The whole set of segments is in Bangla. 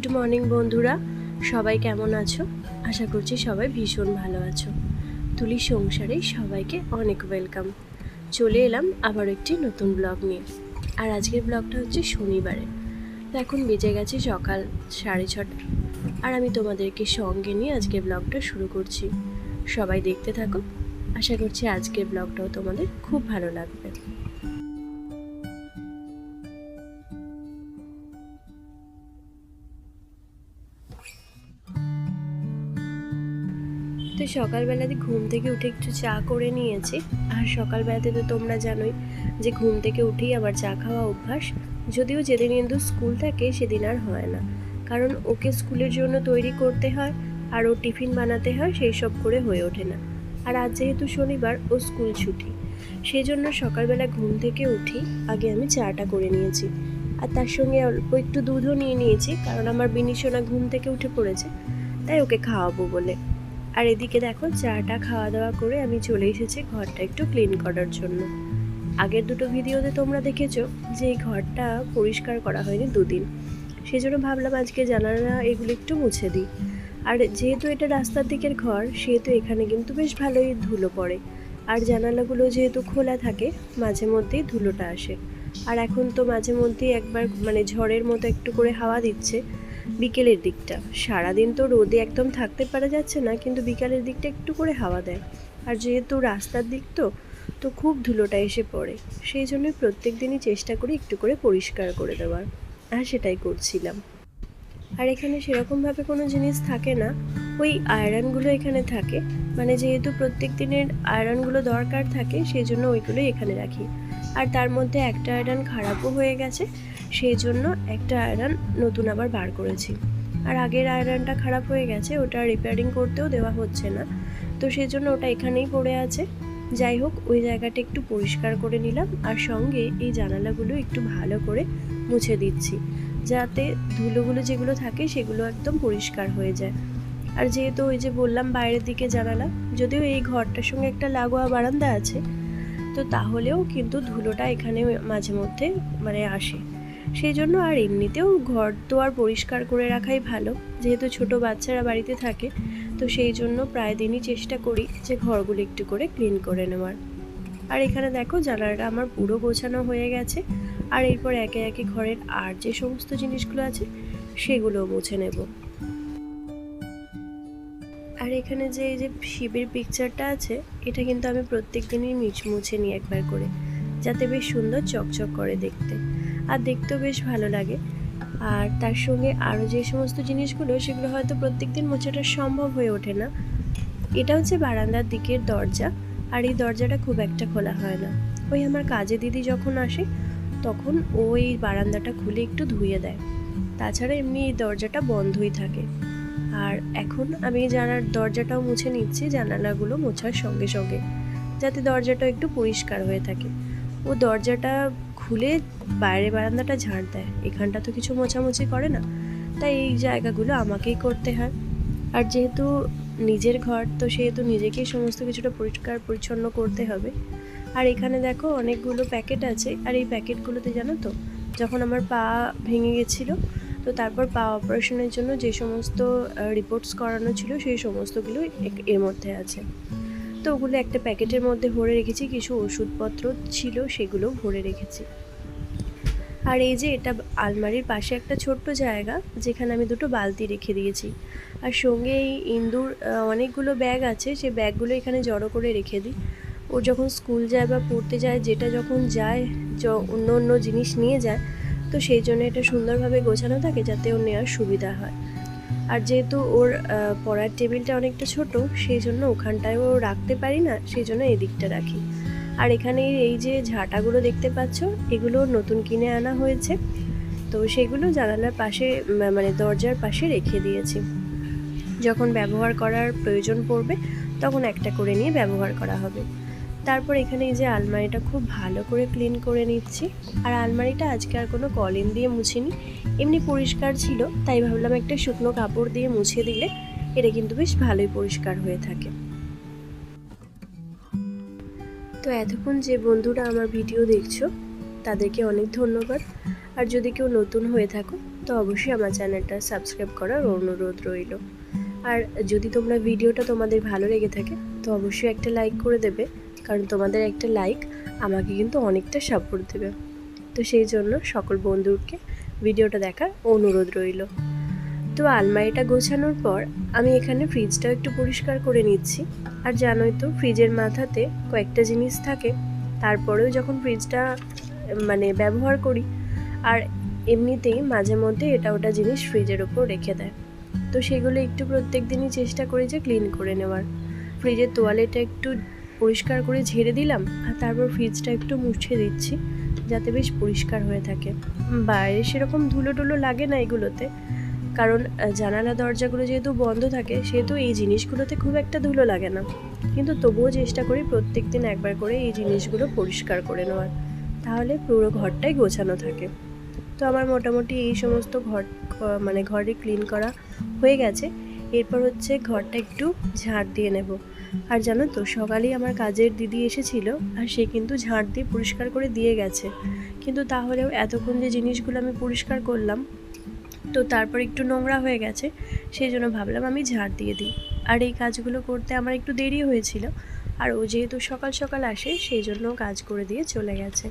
গুড মর্নিং বন্ধুরা, সবাই কেমন আছো? আশা করছি সবাই ভীষণ ভালো আছো। তুলির সংসারে সবাইকে অনেক ওয়েলকাম। চলে এলাম আবার একটি নতুন ব্লগ নিয়ে। আর আজকের ব্লগটা হচ্ছে শনিবারে। তো এখন বেজে গেছে সকাল 6:30, আর আমি তোমাদেরকে সঙ্গে নিয়ে আজকের ব্লগটা শুরু করছি। সবাই দেখতে থাকো, আশা করছি আজকের ব্লগটাও তোমাদের খুব ভালো লাগবে। তো সকালবেলাতে ঘুম থেকে উঠে একটু চা করে নিয়েছি। আর সকালবেলাতে তো তোমরা জানোই যে ঘুম থেকে উঠেই আমার চা খাওয়া অভ্যাস। যদিও যেদিন কিন্তু স্কুল থাকে সেদিন আর হয় না, কারণ ওকে স্কুলের জন্য তৈরি করতে হয় আর ও টিফিন বানাতে হয়, সেই সব করে হয়ে ওঠে না। আর আজ যেহেতু শনিবার, ও স্কুল ছুটি, সেই জন্য সকালবেলা ঘুম থেকে উঠি আগে আমি চাটা করে নিয়েছি। আর তার সঙ্গে অল্প একটু দুধও নিয়ে নিয়েছি, কারণ আমার বিনিশোনা ঘুম থেকে উঠে পড়েছে, তাই ওকে খাওয়াবো বলে। আর এদিকে দেখো চাটা খাওয়া দাওয়া করে আমি চলে এসেছি ঘরটা একটু ক্লিন করার জন্য। আগের দুটো ভিডিওতে তোমরা দেখেছো যে এই ঘরটা পরিষ্কার করা হয়নি দুদিন, সেই জন্য ভাবলাম আজকে জানালা এগুলো একটু মুছে দিই। আর যেহেতু এটা রাস্তার দিকের ঘর, সেহেতু এখানে কিন্তু বেশ ভালোই ধুলো পড়ে। আর জানালাগুলো যেহেতু খোলা থাকে, মাঝে মধ্যেই ধুলোটা আসে। আর এখন তো মাঝে মধ্যেই একবার ঝড়ের মতো একটু করে হাওয়া দিচ্ছে বিকেলের দিকটা। সারাদিন তো রোদে একদম থাকতে পারা যাচ্ছে না, কিন্তু বিকালের দিকটা একটু করে হাওয়া দেয়। আর যেহেতু রাস্তার দিক তো খুব ধুলোটা এসে পড়ে, সেই জন্যই প্রত্যেক দিনই চেষ্টা করি একটু করে পরিষ্কার করে দেওয়ার। আর সেটাই করছিলাম। আর এখানে সেরকমভাবে কোনো জিনিস থাকে না, ওই আয়রনগুলো এখানে থাকে। যেহেতু প্রত্যেক দিনের আয়রনগুলো দরকার থাকে, সেই জন্য ওইগুলোই এখানে রাখি। আর তার মধ্যে একটা আয়রন খারাপও হয়ে গেছে, সেই জন্য একটা আয়রন নতুন আবার বার করেছি। আর আগের আয়রনটা খারাপ হয়ে গেছে, ওটা রিপেয়ারিং করতেও দেওয়া হচ্ছে না, তো সেই জন্য ওটা এখানেই পড়ে আছে। যাই হোক, ওই জায়গাটা একটু পরিষ্কার করে নিলাম, আর সঙ্গে এই জানালাগুলো একটু ভালো করে মুছে দিচ্ছি, যাতে ধুলোগুলো যেগুলো থাকে সেগুলো একদম পরিষ্কার হয়ে যায়। আর যেহেতু ওই যে বললাম বাইরের দিকে জানালা, যদিও এই ঘরটার সঙ্গে একটা লাগোয়া বারান্দা আছে, তো তাহলেও কিন্তু ধুলোটা এখানে মাঝে মধ্যে আসে। সেই জন্য আর এমনিতেও ঘর তো আর পরিষ্কার করে রাখাই ভালো, যেহেতু ছোট বাচ্চারা বাড়িতে থাকে, তো সেই জন্য প্রায় দিনই চেষ্টা করি যে ঘরগুলো একটু করে ক্লিন করে নেওয়ার। আর এখানে দেখো জানালাটা আমার পুরো গোছানো হয়ে গেছে। আর এরপর একে একে ঘরের আর যে সমস্ত জিনিসগুলো আছে সেগুলো মুছে নেব। আর এখানে যে এই যে শিবের পিকচারটা আছে, এটা কিন্তু আমি প্রত্যেক দিনই মুছে নিই একবার করে, যাতে বেশ সুন্দর চকচক করে দেখতে, আর দেখতেও বেশ ভালো লাগে। আর তার সঙ্গে আরও যে সমস্ত জিনিসগুলো, সেগুলো হয়তো প্রত্যেক দিন মোছাটা সম্ভব হয়ে ওঠে না। এটা হচ্ছে বারান্দার দিকের দরজা, আর এই দরজাটা খুব একটা খোলা হয় না। ওই আমার কাজে দিদি যখন আসে, তখন ওই বারান্দাটা খুলে একটু ধুয়ে দেয়। তাছাড়া এমনি এই দরজাটা বন্ধই থাকে। আর এখন আমি দরজাটাও মুছে নিচ্ছি, জানালাগুলো মোছার সঙ্গে সঙ্গে, যাতে দরজাটা একটু পরিষ্কার হয়ে থাকে। ও দরজাটা খুলে বাইরে বারান্দাটা ঝাড় দেয়, এখানটা তো কিছু মোছামুছি করে না, তাই এই জায়গাগুলো আমাকেই করতে হয়। আর যেহেতু নিজের ঘর, তো সেহেতু নিজেকেই সমস্ত কিছুটা পরিষ্কার পরিচ্ছন্ন করতে হবে। আর এখানে দেখো অনেকগুলো প্যাকেট আছে, আর এই প্যাকেটগুলোতে জানো তো, যখন আমার পা ভেঙে গেছিলো, তো তারপর পা অপারেশনের জন্য যে সমস্ত রিপোর্টস করানো ছিল, সেই সমস্তগুলো এর মধ্যে আছে। তো ওগুলো একটা প্যাকেটের মধ্যে ভরে রেখেছি, কিছু ওষুধপত্র ছিল সেগুলো ভরে রেখেছি। আর এই যে এটা আলমারির পাশে একটা ছোট্ট জায়গা, যেখানে আমি দুটো বালতি রেখে দিয়েছি। আর সঙ্গে এই ইন্দুর অনেকগুলো ব্যাগ আছে, সেই ব্যাগগুলো এখানে জড়ো করে রেখে দিই। ও যখন স্কুল যায় বা পড়তে যায়, যেটা যখন যায় অন্য অন্য জিনিস নিয়ে যায়, তো সেই জন্য এটা সুন্দরভাবে গোছানো থাকে, যাতে ওর নেওয়ার সুবিধা হয়। আর যেহেতু ওর পড়ার টেবিলটা অনেকটা ছোট, সেই জন্য ওখানটায় ও রাখতে পারি না, সেই জন্য এদিকটা রাখি। আর এখানে এই যে ঝাঁটাগুলো দেখতে পাচ্ছ, এগুলো নতুন কিনে আনা হয়েছে, তো সেগুলো জানালার পাশে দরজার পাশে রেখে দিয়েছি। যখন ব্যবহার করার প্রয়োজন পড়বে, তখন একটা করে নিয়ে ব্যবহার করা হবে। তারপর এখানে এই যে আলমারিটা খুব ভালো করে ক্লিন করে নিচ্ছি। আর আলমারিটা আজকে আর কোনো কলিন দিয়ে মুছিনি, এমনি পরিষ্কার ছিল, তাই ভাবলাম একটা শুকনো কাপড় দিয়ে মুছে দিলে এটা কিন্তু বেশ ভালোই পরিষ্কার হয়ে থাকে। তো এতক্ষণ যে বন্ধুরা আমার ভিডিও দেখছো, তাদেরকে অনেক ধন্যবাদ। আর যদি কেউ নতুন হয়ে থাকো, তো অবশ্যই আমার চ্যানেলটা সাবস্ক্রাইব করার অনুরোধ রইল। আর যদি তোমরা ভিডিওটা তোমাদের ভালো লেগে থাকে তো অবশ্যই একটা লাইক করে দেবে, কারণ তোমাদের একটা লাইক আমাকে কিন্তু অনেকটা সাপোর্ট দেবে। তো সেই জন্য সকল বন্ধুকে ভিডিওটা দেখার অনুরোধ রইল। তো আলমারিটা গোছানোর পর আমি এখানে ফ্রিজটাও একটু পরিষ্কার করে নিচ্ছি। আর জানোই তো ফ্রিজের মাথাতে কয়েকটা জিনিস থাকে, তারপরেও যখন ফ্রিজটা ব্যবহার করি আর এমনিতেই মাঝে মধ্যে এটা ওটা জিনিস ফ্রিজের ওপর রেখে দেয়, তো সেগুলো একটু প্রত্যেক দিনই চেষ্টা করি যে ক্লিন করে নেওয়ার। ফ্রিজের তোয়ালেটা একটু পরিষ্কার করে ঝেড়ে দিলাম আর তারপর ফ্রিজটা একটু মুছে দিচ্ছি যাতে বেশ পরিষ্কার হয়ে থাকে। বাইরে সেরকম ধুলো টুলো লাগে না এগুলোতে, কারণ জানালা দরজাগুলো যেহেতু বন্ধ থাকে সেহেতু এই জিনিসগুলোতে খুব একটা ধুলো লাগে না, কিন্তু তবুও চেষ্টা করি প্রত্যেক দিন একবার করে এই জিনিসগুলো পরিষ্কার করে নেওয়ার, তাহলে পুরো ঘরটাই গোছানো থাকে। তো আমার মোটামুটি এই সমস্ত ঘরে ক্লিন করা হয়ে গেছে। এরপর হচ্ছে ঘরটা একটু ঝাড় দিয়ে নেব। আর জানো তো সকালেই আমার কাজের দিদি এসেছিল আর সে কিন্তু ঝাড় দিয়ে পরিষ্কার করে দিয়ে গেছে, কিন্তু তাহলেও এতক্ষণ যে জিনিসগুলো আমি পরিষ্কার করলাম তো তারপর একটু নোংরা হয়ে গেছে, সেই জন্য ভাবলাম আমি ঝাড় দিয়ে দিই। আর এই কাজগুলো করতে আমার একটু দেরি হয়েছিল, আর ও যেহেতু সকাল সকাল আসে সেই জন্য কাজ করে দিয়ে চলে গেছে।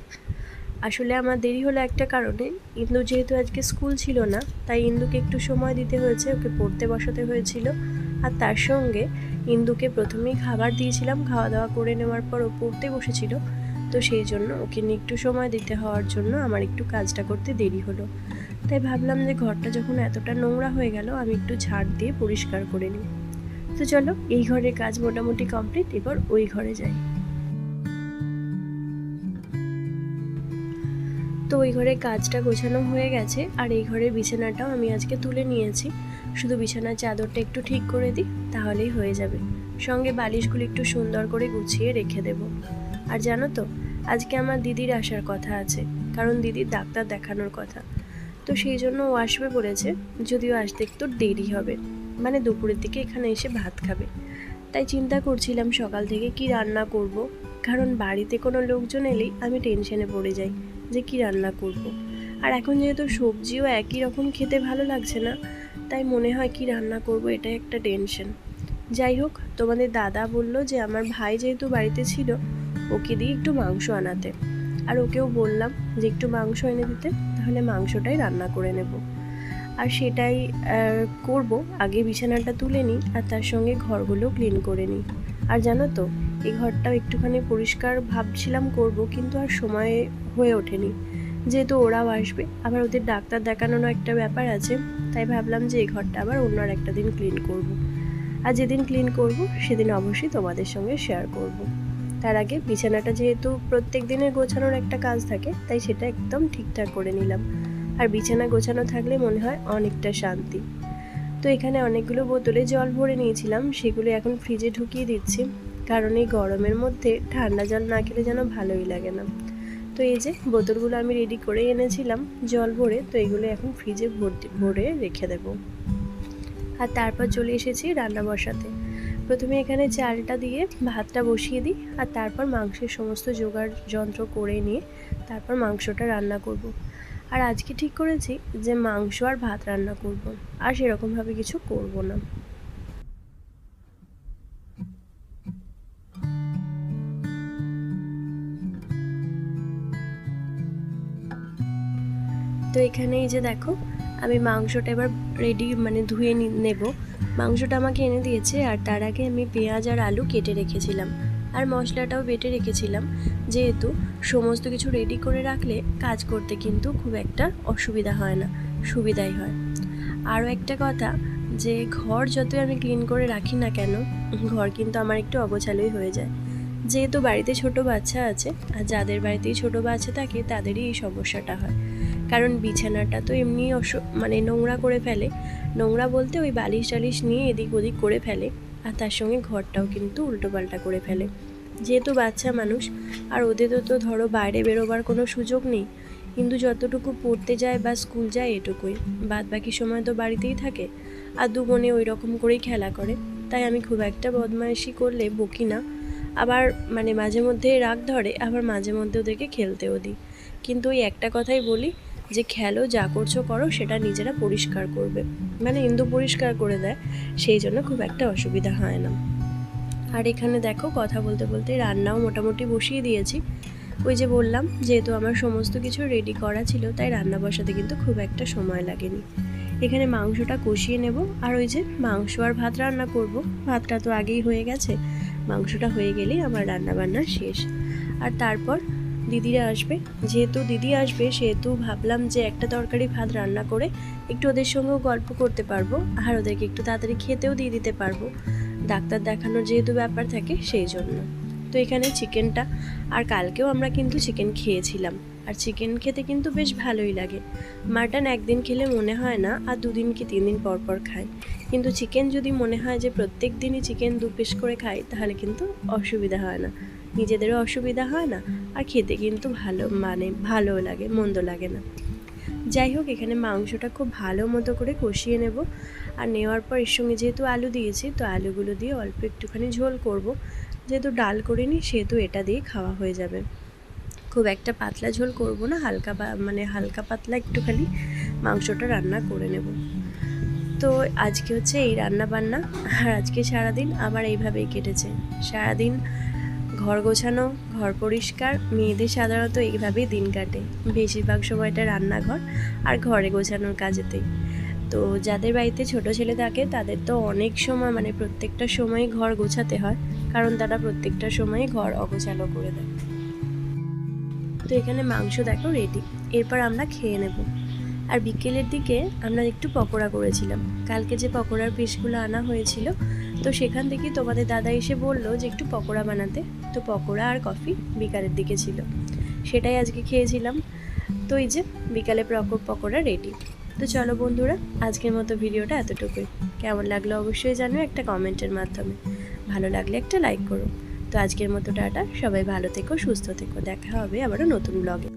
আসলে আমার দেরি হলো একটা কারণে, ইন্দু যেহেতু আজকে স্কুল ছিল না তাই ইন্দুকে একটু সময় দিতে হয়েছে, ওকে পড়তে বসাতে হয়েছিল। আর তার সঙ্গে ইন্দুকে প্রথমেই খাবার দিয়েছিলাম, খাওয়া দাওয়া করে নেওয়ার পর ও পড়তে বসেছিল, তো সেই জন্য ওকে নিয়ে একটু সময় দিতে হওয়ার জন্য আমার একটু কাজটা করতে দেরি হলো। তাই ভাবলাম যে ঘরটা যখন এতটা নোংরা হয়ে গেল আমি একটু ঝাড় দিয়ে পরিষ্কার করে নিই। তো চলো, এই ঘরের কাজ মোটামুটি কমপ্লিট, এবার ওই ঘরে যাই। তো ওই ঘরের কাজটা গোছানো হয়ে গেছে আর এই ঘরের বিছানাটাও আমি আজকে তুলে নিয়েছি। শুধু বিছানার চাদরটা একটু ঠিক করে দিই তাহলেই হয়ে যাবে, সঙ্গে বালিশগুলো একটু সুন্দর করে গুছিয়ে রেখে দেব। আর জানো তো আজকে আমার দিদির আসার কথা আছে, কারণ দিদির ডাক্তার দেখানোর কথা, তো সেই জন্য ও আসবে বলেছে, যদিও আসতে একটু দেরি হবে, দুপুরের দিকে এখানে এসে ভাত খাবে। তাই চিন্তা করছিলাম সকাল থেকে কি রান্না করব, কারণ বাড়িতে কোনো লোকজন এলেই আমি টেনশনে পড়ে যাই যে কি রান্না করব। আর এখন যেহেতু সবজিও একই রকম খেতে ভালো লাগছে না, তাই মনে হয় কি রান্না করব, এটাই একটা টেনশন। যাই হোক, তোমাদের দাদা বলল যে আমার ভাই যেহেতু বাড়িতে ছিল ওকে দিয়ে একটু মাংস আনাতে, আর ওকেও বললাম যে একটু মাংস এনে দিতে, তাহলে মাংসটাই রান্না করে নেব। আর সেটাই করব। আগে বিছানাটা তুলে নিই আর তার সঙ্গে ঘরগুলো ক্লিন করে নিই। আর জানো তো এই ঘরটাও একটুখানি পরিষ্কার ভাবছিলাম করব, কিন্তু আর সময় হয়ে ওঠেনি, যেহেতু ওরাও আসবে, আবার ওদের ডাক্তার দেখানোরও একটা ব্যাপার আছে, তাই ভাবলাম যে এই ঘরটা আবার অন্য আর একটা দিন ক্লিন করব। আর যেদিন ক্লিন করব সেদিন অবশ্যই তোমাদের সঙ্গে শেয়ার করব। তার আগে বিছানাটা যেহেতু প্রত্যেক দিনের গোছানোর একটা কাজ থাকে, তাই সেটা একদম ঠিকঠাক করে নিলাম। আর বিছানা গোছানো থাকলে মনে হয় অনেকটা শান্তি। তো এখানে অনেকগুলো বোতলে জল ভরে নিয়েছিলাম, সেগুলো এখন ফ্রিজে ঢুকিয়ে দিচ্ছি, কারণ এই গরমের মধ্যে ঠান্ডা জল না খেলে যেন ভালোই লাগে না। তো এই যে বোতলগুলো আমি রেডি করে এনেছিলাম জল ভরে, তো এগুলো এখন ফ্রিজে ভরে রেখে দেব। আর তারপর চলে এসেছি রান্না বসাতে। প্রথমে এখানে চালটা দিয়ে ভাতটা বসিয়ে দিই, আর তারপর মাংসের সমস্ত জোগাড় যন্ত্র করে নিয়ে তারপর মাংসটা রান্না করব। আর আজকে ঠিক করেছি যে মাংস আর ভাত রান্না করব, আর সেরকমভাবে কিছু করব না। তো এখানে এই যে দেখো আমি মাংসটা এবার রেডি ধুয়ে নেব। মাংসটা আমাকে এনে দিয়েছে, আর তার আগে আমি পেঁয়াজ আর আলু কেটে রেখেছিলাম, আর মশলাটাও বেটে রেখেছিলাম, যেহেতু সমস্ত কিছু রেডি করে রাখলে কাজ করতে কিন্তু খুব একটা অসুবিধা হয় না, সুবিধাই হয়। আরও একটা কথা, যে ঘর যতই আমি ক্লিন করে রাখি না কেন, ঘর কিন্তু আমার একটু অগোছালোই হয়ে যায়, যেহেতু বাড়িতে ছোট বাচ্চা আছে, আর যাদের বাড়িতেই ছোট বাচ্চা থাকে তাদেরই এই সমস্যাটা হয়। কারণ বিছানাটা তো এমনি নোংরা করে ফেলে, নোংরা বলতে ওই বালিশ টালিশ নিয়ে এদিক ওদিক করে ফেলে, আর তার সঙ্গে ঘরটাও কিন্তু উল্টোপাল্টা করে ফেলে, যেহেতু বাচ্চা মানুষ। আর ওদের তো ধরো বাইরে বেরোবার কোনো সুযোগ নেই, কিন্তু যতটুকু পড়তে যায় বা স্কুল যায় এটুকুই, বাদ বাকি সময় তো বাড়িতেই থাকে। আর দু বোনে ওই রকম করেই খেলা করে, তাই আমি খুব একটা বদমাইশি করলে বকি না, আবার মাঝে মধ্যে রাগ ধরে, আবার মাঝে মধ্যে ওদেরকে খেলতেও দিই। কিন্তু ওই একটা কথাই বলি যে খেলো, যা করছো করো, সেটা নিজেরা পরিষ্কার করবে, মানে ইন্দু পরিষ্কার করে দেয়, সেই জন্য খুব একটা অসুবিধা হয় না। আর এখানে দেখো কথা বলতে বলতে রান্নাও মোটামুটি বসিয়ে দিয়েছি। ওই যে বললাম, যেহেতু আমার সমস্ত কিছু রেডি করা ছিল, তাই রান্না বসাতে কিন্তু খুব একটা সময় লাগেনি। এখানে মাংসটা কষিয়ে নেব, আর ওই যে মাংস আর ভাত রান্না করব। ভাতটা তো আগেই হয়ে গেছে, মাংসটা হয়ে গেলেই আমার রান্না বান্না শেষ। আর তারপর দিদিরা আসবে, যেহেতু দিদি আসবে সেহেতু ভাবলাম যে একটা তরকারি ভাত রান্না করে একটু ওদের সঙ্গেও গল্প করতে পারবো, আর ওদেরকে একটু তাড়াতাড়ি খেতেও দিয়ে দিতে পারবো, ডাক্তার দেখানোর যেহেতু ব্যাপার থাকে সেই জন্য। তো এখানে চিকেনটা, আর কালকেও আমরা কিন্তু চিকেন খেয়েছিলাম, আর চিকেন খেতে কিন্তু বেশ ভালোই লাগে। মাটন একদিন খেলে মনে হয় না, আর 2 দিন কি 3 দিন পর পর খাই, কিন্তু চিকেন যদি মনে হয় যে প্রত্যেক দিনই চিকেন 2 পিস করে খাই, তাহলে কিন্তু অসুবিধা হয় না, নিজেদেরও অসুবিধা হয় না, আর খেতে কিন্তু ভালোও লাগে, মন্দ লাগে না। যাই হোক, এখানে মাংসটা খুব ভালো মতো করে কষিয়ে নেব, আর নেওয়ার পর এর সঙ্গে যেহেতু আলু দিয়েছি, তো আলুগুলো দিয়ে অল্প একটুখানি ঝোল করব। যেহেতু ডাল করিনি সেহেতু এটা দিয়ে খাওয়া হয়ে যাবে। খুব একটা পাতলা ঝোল করব না, হালকা পাতলা একটুখানি মাংসটা রান্না করে নেব। তো আজকে হচ্ছে এই রান্না বান্না, আর আজকে সারাদিন আমার এইভাবেই কেটেছে। সারাদিন ঘর গোছানো, ঘর পরিষ্কার, মেয়েদের সাধারণত এইভাবেই দিন কাটে, বেশিরভাগ সময়টা রান্নাঘর আর ঘরে গোছানোর কাজেতেই। তো যাদের বাড়িতে ছোট ছেলে থাকে তাদের তো অনেক সময়, মানে প্রত্যেকটা সময় ঘর গোছাতে হয়, কারণ তারা প্রত্যেকটা সময় ঘর অগোছালো করে দেয়। তো এখানে মাংস দেখো রেডি, এরপর আমরা খেয়ে নেব। আর বিকেলের দিকে আমরা একটু পকোড়া করেছিলাম, কালকে যে পকোড়ার পিসগুলো আনা হয়েছিল, তো সেখান থেকে তোমাদের দাদা এসে বললো যে একটু পকোড়া বানাতে। তো পকোড়া আর কফি বিকালের দিকে ছিল, সেটাই আজকে খেয়েছিলাম। তো এই যে বিকালে পকোড়া রেডি। তো চলো বন্ধুরা, আজকের মতো ভিডিওটা এতটুকুই। কেমন লাগলো অবশ্যই জানো একটা কমেন্টের মাধ্যমে, ভালো লাগলে একটা লাইক করো। তো আজকের মতো টাটা, সবাই ভালো থেকো, সুস্থ থেকো, দেখা হবে আবারও নতুন ব্লগে।